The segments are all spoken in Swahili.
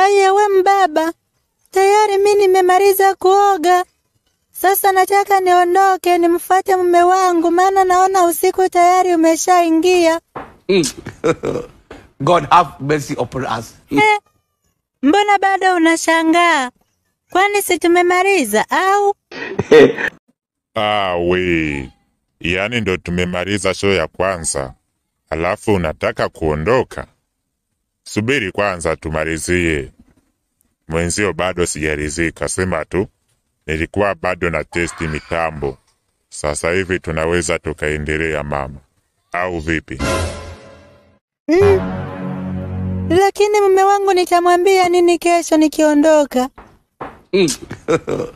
Haya we mbaba, tayari mimi nimemaliza kuoga. Sasa nataka niondoke nimfuate mume wangu maana naona usiku tayari umeshaingia. God have mercy upon us. Mbona bado unashangaa? Kwani si tumemaliza au? We. Yaani ndo tumemaliza show ya kwanza. Alafu unataka kuondoka? Subiri kwanza tumalizie. Mwenzio bado sijaridhika, sema tu. Nilikuwa bado na testi mitambo. Sasa hivi tunaweza tukaendelea mama. Au vipi? Lakini mume wangu nitamwambia nini kesho nikiondoka?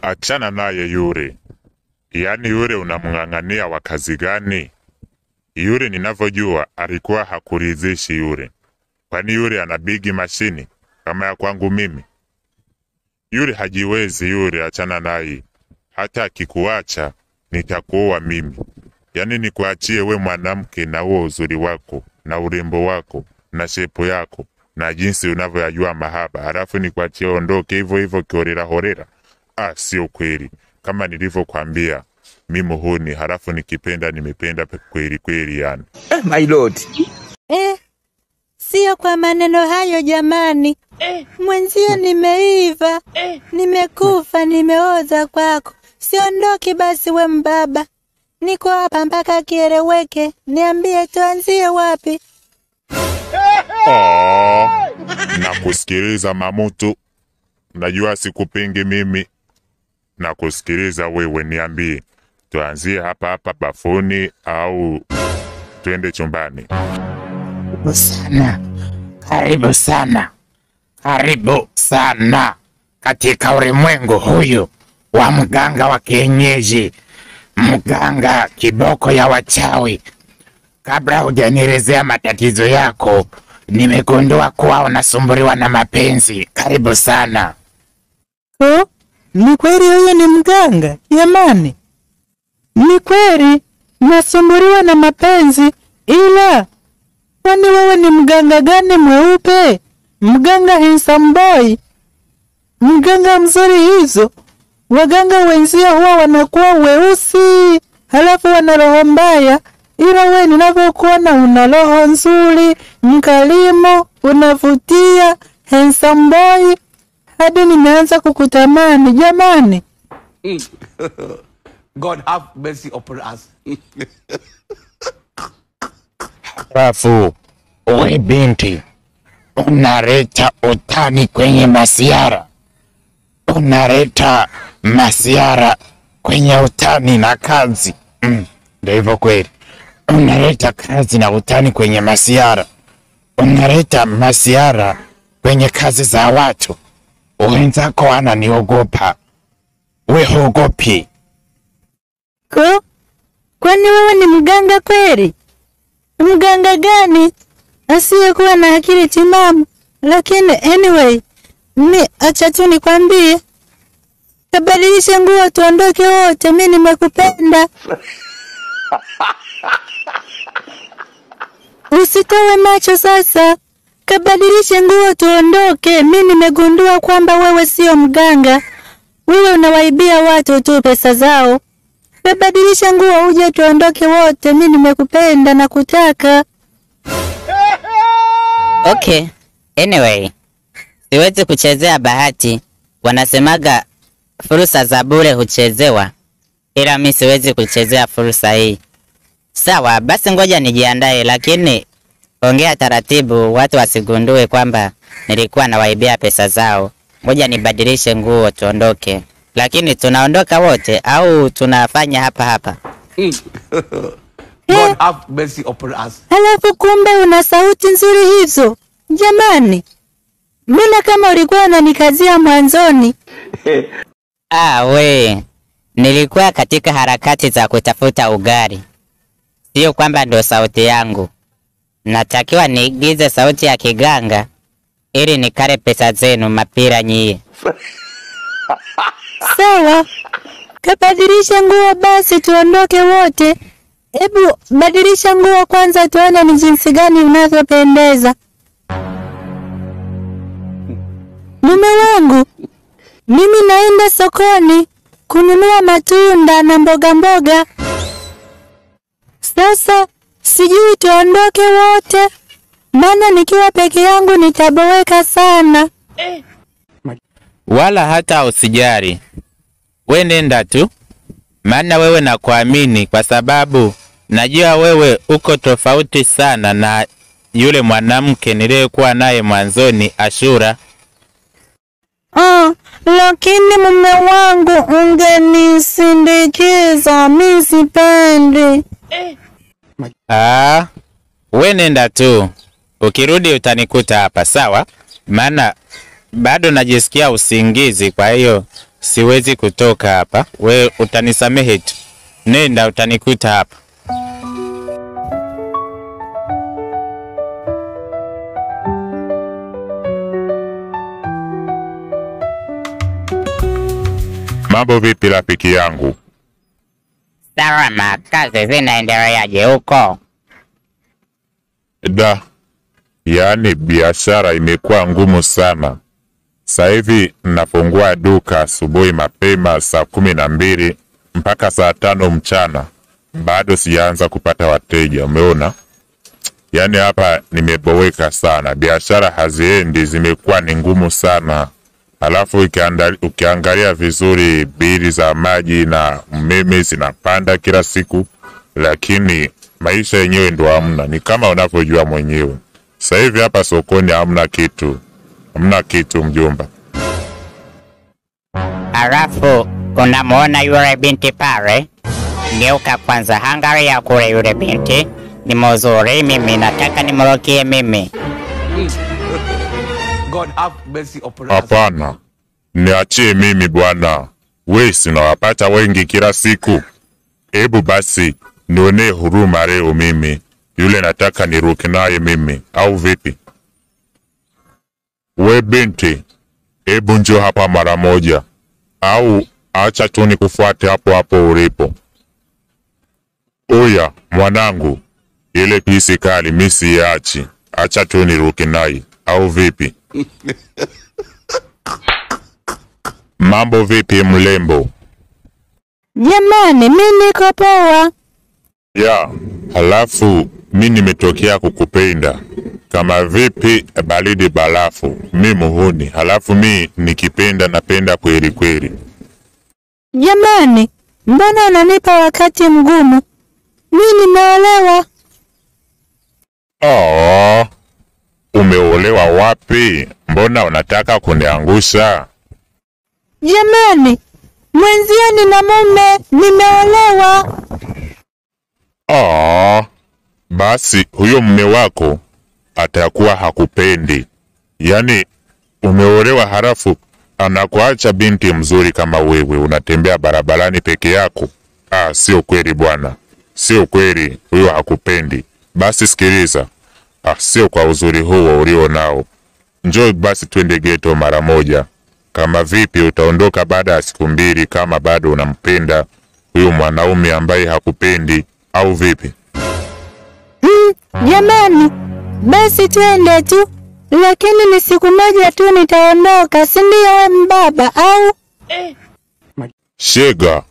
Achana naye yule. Yaani yule unamng'ang'ania wa kazi gani? Yule ninavyojua alikuwa hakuridhishi yule. Kwani yule ana bigi mashini kama ya kwangu mimi? Yule hajiwezi yule, achana naye. Hata akikuacha nitakuoa mimi. Yaani nikuachie we mwanamke na huo uzuri wako na urembo wako na shepu yako na jinsi unavyoyajua mahaba. Halafu nikuachie ondoke hivyo hivyo kiorera horera. Sio kweli. Kama nilivyokuambia mimi huni, halafu nikipenda nimependa kweli kweli yani. My lord. Sio kwa maneno hayo jamani. Mwenzio nimeiva. Nimekufa, nimeoza kwako. Siondoki basi we mbaba. Niko hapa mpaka kieleweke. Niambie tuanzie wapi? Nakusikiliza mamutu. Najua sikupingi mimi. Nakusikiliza wewe, niambie. Tuanzie hapa hapa bafuni au tuende chumbani? Karibu sana. Karibu sana katika ulimwengu huyu wa mganga wa kienyeji, mganga kiboko ya wachawi. Kabla hujanielezea matatizo yako, nimegundua kuwa unasumbuliwa na mapenzi. Karibu sana. Ni kweli huyo ni mganga? Jamani, ni kweli nasumbuliwa na mapenzi, ila kwani wewe ni mganga gani mweupe? Mganga handsome boy? Mganga mzuri hizo? Waganga wenzio huwa wanakuwa weusi, halafu wana roho mbaya, ila wewe ninavyokuona una roho nzuri, mkalimo, unavutia, handsome boy. Hadi nimeanza kukutamani jamani. God have mercy upon us. Rafu, we binti, unaleta utani kwenye masiara. Unaleta masiara kwenye utani na kazi. Ndio hivyo kweli. Unaleta kazi na utani kwenye masiara. Unaleta masiara kwenye kazi za watu. Wenzako wananiogopa. We huogopi? Kwani wewe ni mganga kweli? Mganga gani asiyekuwa na akili timamu? Lakini anyway, acha tu nikwambie, kabadilisha nguo tuondoke wote, mimi nimekupenda. Usitowe macho sasa. Kabadilisha nguo tuondoke, mimi nimegundua kwamba wewe sio mganga. Wewe unawaibia watu tu pesa zao. Kabadilisha nguo uje tuondoke wote, mimi nimekupenda na kutaka. Okay. Anyway, siwezi kuchezea bahati. Wanasemaga fursa za bure huchezewa. Ila mimi siwezi kuchezea fursa hii. Sawa, basi ngoja nijiandae, lakini ongea taratibu watu wasigundue kwamba nilikuwa nawaibia pesa zao. Ngoja nibadilishe nguo tuondoke. Lakini tunaondoka wote au tunafanya hapa hapa? God have mercy upon us. Halafu kumbe una sauti nzuri hizo. Jamani, mbona kama ulikuwa unanikazia mwanzoni? We, nilikuwa katika harakati za kutafuta ugali. Sio kwamba ndo sauti yangu. Natakiwa niigize sauti ya kiganga ili nikare pesa zenu mapira nyie. Sawa, kabadilisha nguo basi tuondoke wote. Hebu badilisha nguo kwanza tuone ni jinsi gani unavyopendeza. Mume wangu, mimi naenda sokoni kununua matunda na mboga mboga. Sasa sijui tuondoke wote, maana nikiwa peke yangu nitaboeka sana. Wala hata usijari. We nenda tu. Maana wewe nakuamini kwa sababu najua wewe uko tofauti sana na yule mwanamke niliyekuwa naye mwanzoni, Ashura. Lakini mume wangu ungenisindikiza, mimi sipendi. We nenda tu. Ukirudi utanikuta hapa, sawa? Maana bado najisikia usingizi, kwa hiyo siwezi kutoka hapa. We utanisamehe tu. Nenda, utanikuta hapa. Mambo vipi rafiki yangu? Salama, kazi zinaendeleaje huko? Yaani biashara imekuwa ngumu sana. Sasa hivi nafungua duka asubuhi mapema saa 12 mpaka saa 5 mchana. Bado sijaanza kupata wateja, umeona? Yaani hapa nimeboweka sana. Biashara haziendi, zimekuwa ni ngumu sana. Alafu ukiangalia vizuri bili za maji na umeme zinapanda kila siku, lakini maisha yenyewe ndo hamna. Ni kama unavyojua mwenyewe. Sasa hivi hapa sokoni hamna kitu. Hamna kitu mjomba. Alafu unamuona yule binti pale? Geuka kwanza, angalia kule yule binti. Ni mzuri, mimi nataka nimrokie mimi. God have mercy upon us. Hapana. Niachie mimi bwana. Wewe unawapata wengi kila siku. Hebu basi nione huruma leo mimi. Yule nataka niruke naye mimi, au vipi? We binti, hebu njoo hapa mara moja. Au acha tu nikufuate hapo hapo ulipo. Oya, mwanangu, ile pisi kali mimi siachi. Acha tu niruke naye, au vipi? Mambo vipi mlembo? Jamani, mimi niko poa. Halafu mimi nimetokea kukupenda. Kama vipi baridi barafu, mimi muhuni. Halafu mimi nikipenda napenda kweli kweli. Jamani, mbona unanipa wakati mgumu? Mimi nimeolewa. Umeolewa wapi? Mbona unataka kuniangusha? Jamani, mwenzio nina mume, nimeolewa. Basi huyo mume wako atakuwa hakupendi. Yaani umeolewa halafu anakuacha binti mzuri kama wewe unatembea barabarani peke yako. Sio kweli bwana. Sio kweli, huyo hakupendi. Basi sikiliza. Sio kwa uzuri huo ulio nao. Njoo basi twende ghetto mara moja. Kama vipi utaondoka baada ya siku 2 kama bado unampenda huyo mwanaume ambaye hakupendi, au vipi? Jamani, basi twende tu. Lakini ni siku moja tu nitaondoka, si ndio wewe mbaba au? Shega,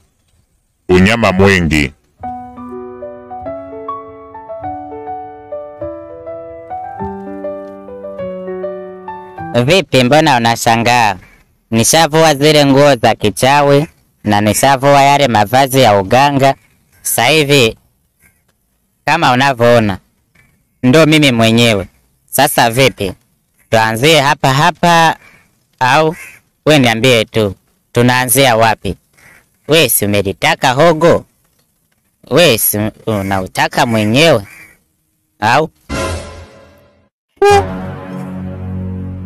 unyama mwingi. Vipi, mbona unashangaa? Nishavua zile nguo za kichawi na nishavua yale mavazi ya uganga. Sasa hivi kama unavyoona ndo mimi mwenyewe. Sasa vipi, tuanzie hapa hapa au we niambie tu tunaanzia wapi? We si umelitaka hogo? We si unautaka mwenyewe au?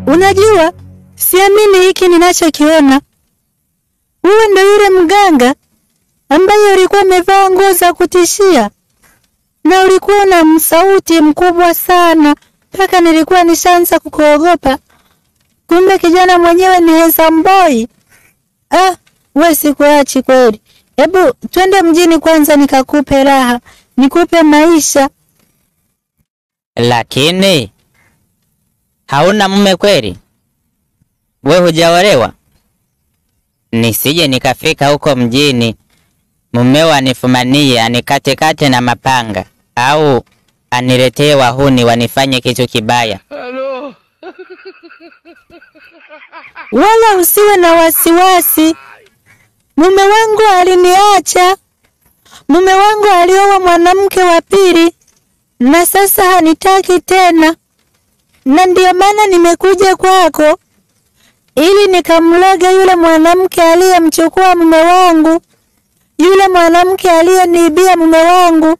Unajua, siamini hiki ninachokiona. Wewe ndio yule mganga ambaye ulikuwa umevaa nguo za kutishia na ulikuwa na msauti mkubwa sana mpaka nilikuwa nishaanza kukuogopa. Kumbe kijana mwenyewe ni handsome boy. Wewe sikuachi kweli. Hebu twende mjini kwanza nikakupe raha, nikupe maisha. Lakini hauna mume kweli? We hujaolewa? Nisije nikafika huko mjini mumeo anifumanie anikatekate na mapanga au aniletee wahuni wanifanye kitu kibaya. Hello. Wala usiwe na wasiwasi. Mume wangu aliniacha. Mume wangu alioa mwanamke wa pili na sasa hanitaki tena. Na ndio maana nimekuja kwako ili nikamloge yule mwanamke aliyemchukua mume wangu. Yule mwanamke aliyeniibia mume wangu.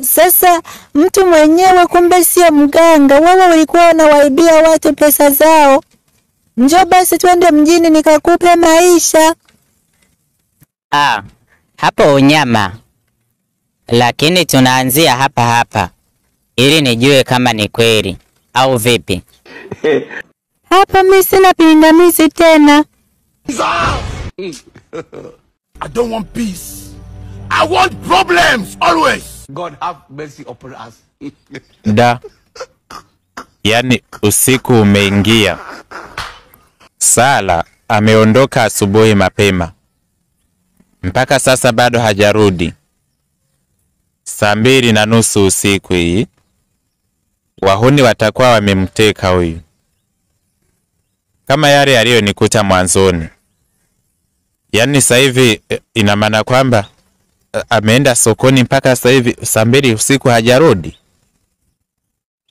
Sasa mtu mwenyewe kumbe sio mganga. Wewe ulikuwa unawaibia watu pesa zao. Njoo basi twende mjini nikakupe maisha. Hapo unyama. Lakini tunaanzia hapa hapa ili nijue kama ni kweli au vipi. Hapa mimi sina pingamizi tena. I don't want peace. I want problems always. God have mercy upon us. Da. Yaani usiku umeingia. Sala ameondoka asubuhi mapema. Mpaka sasa bado hajarudi. 2:30 usiku hii. Wahuni watakuwa wamemteka huyu. Kama yale yaliyonikuta mwanzoni. Yaani sasa hivi ina maana kwamba ameenda sokoni mpaka sasa hivi 2:00 usiku hajarudi.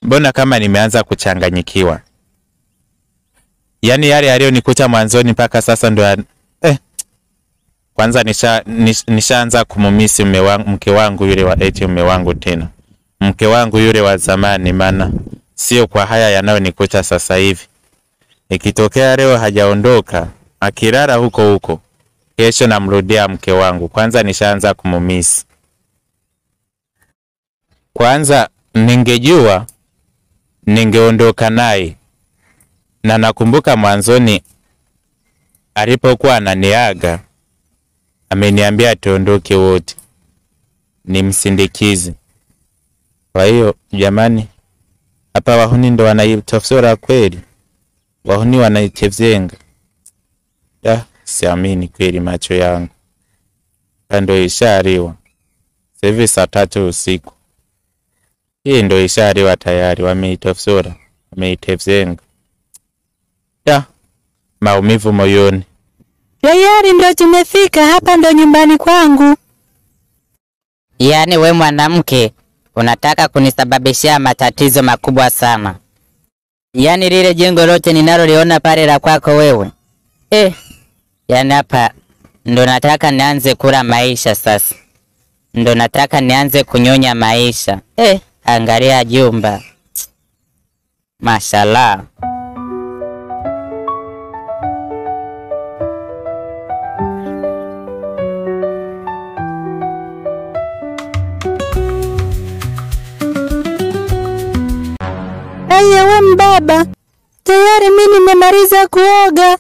Mbona kama nimeanza kuchanganyikiwa. Yaani yale yaliyonikuta mwanzoni mpaka sasa ndo kwanza nishaanza kumumisi mke wangu yule wa mume wangu tena. Mke wangu yule wa zamani, maana sio kwa haya yanayonikuta sasa hivi. Ikitokea leo hajaondoka, akilala huko huko, kesho namrudia mke wangu. Kwanza nishaanza kumumisi. Kwanza ningejua ningeondoka naye. Na nakumbuka mwanzoni alipokuwa ananiaga ameniambia tuondoke wote nimsindikize. Kwa hiyo jamani, hapa wahuni ndo wanaitafsira kweli. Wahuni wanaitevyenga. Siamini kweli macho yangu. Ndo ishariwa. Sasa hivi 3 usiku. Hii ndo ishariwa tayari, wameitafsira, wameitevyenga. Maumivu moyoni. Tayari ndo tumefika, hapa ndo nyumbani kwangu. Yaani we mwanamke unataka kunisababishia matatizo makubwa sana. Yaani lile jengo lote ninaloliona pale la kwako wewe. Yaani hapa ndo nataka nianze kula maisha sasa. Ndo nataka nianze kunyonya maisha. Angalia jumba. Mashallah. Wewe mbaba, tayari mimi nimemaliza kuoga.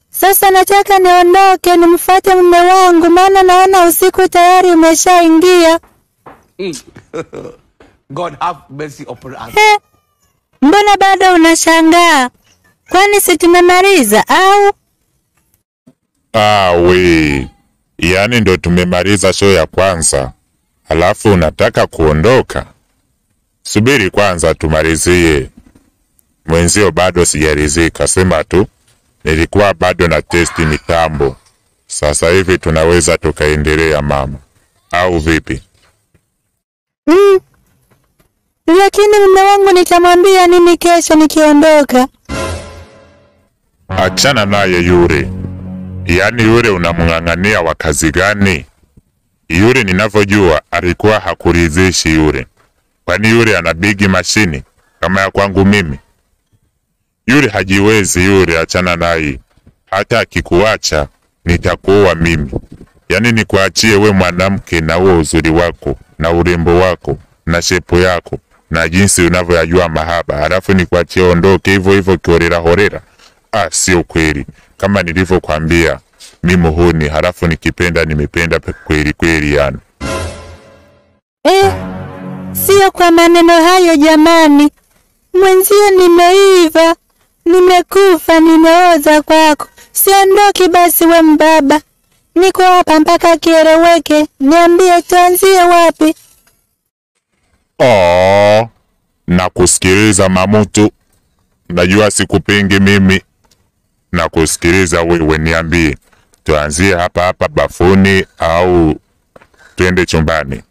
Sasa nataka niondoke nimfuate mume wangu, maana naona usiku tayari umeshaingia. God have mercy upon us. Mbona bado unashangaa? Kwani si tumemaliza au? We. Yaani ndo tumemaliza show ya kwanza. Halafu unataka kuondoka? Subiri kwanza tumalizie. Mwenzio bado sijaridhika, sema tu nilikuwa bado na testi mitambo. Sasa hivi tunaweza tukaendelea mama. Au vipi? Lakini mume wangu nitamwambia nini kesho nikiondoka? Achana naye yule. Yaani yule unamng'ang'ania wa kazi gani? Yule ninavyojua alikuwa hakuridhishi yule. Kwani yule ana bigi mashini kama ya kwangu mimi? Yule hajiwezi yule, achana naye. Hata akikuacha nitakuoa mimi. Yaani nikuachie we mwanamke na huo uzuri wako na urembo wako na shepo yako na jinsi unavyoyajua mahaba. Halafu nikuachie ondoke hivyo hivyo kiorera horera. Sio kweli. Kama nilivyokuambia mimi muhuni, halafu nikipenda nimependa kweli kweli yani. Sio kwa maneno hayo jamani. Mwenzio nimeiva. Nimekufa, nimeoza kwako. Siondoki basi we mbaba. Niko hapa mpaka kieleweke. Niambie tuanzie wapi? Nakusikiliza Mamutu. Najua sikupingi mimi. Nakusikiliza wewe, niambie. Tuanzie hapa hapa bafuni au twende chumbani?